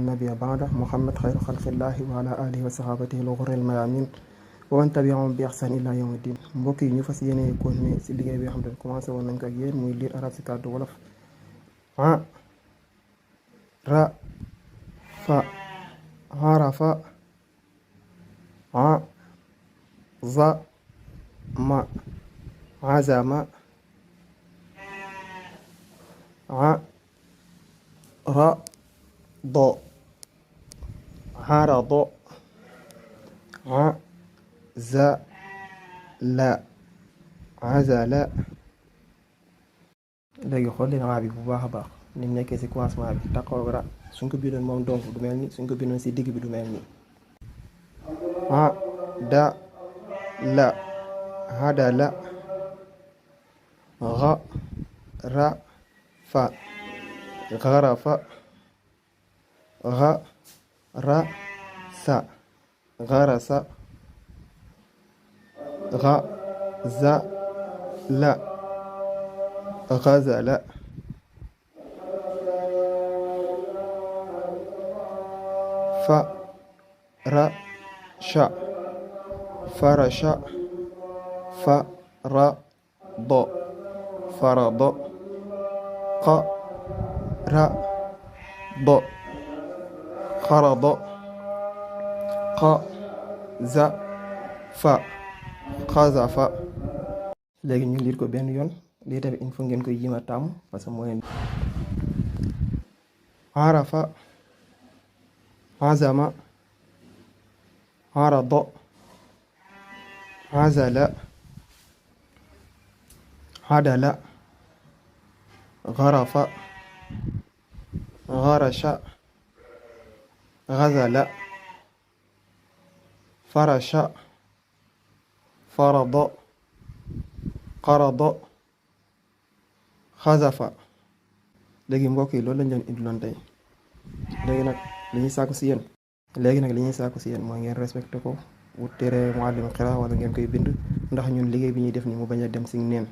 نبي بعده محمد خير خلق الله وعلى آله وصحابته الغر الميامين ومن تبعهم بإحسان إلى يوم الدين. mbokk yi ñu fas yéene continuer si liggéey bi nga xam ne commencé woon nañ ko ak yéen muy lire arabe si kàddu wolof. a ra fa arafa a za ma azama a ra do harado a za la azala. léegi xool leen waa bi bu baax a baax ni mu nekkee si commencement bi taxaw ra suñ ko bindoon moom donc du mel ni suñ ko bindoon si digg bi du mel ni a da la hada la ra ra fa غرف غرس غرس غزل غزل فرش فرش فرض فرض قرض قرض قذف قذف. léegi ñu liir ko benn yoon lii tamit il faut ngeen koy jéem a tàmm parce que mooy arafa azama arada azala adala غرف غرش غزل فرش فرض قرض خزف. léegi mbokk yi loolu lañ leen indiloon tey. léegi nag li ñuy sàkku si yéen mooy ngeen respecté ko wut téere Mouhalim Qira wala ngeen koy bind ndax ñun liggéey bi ñuy def ni mu bañ a dem si neen.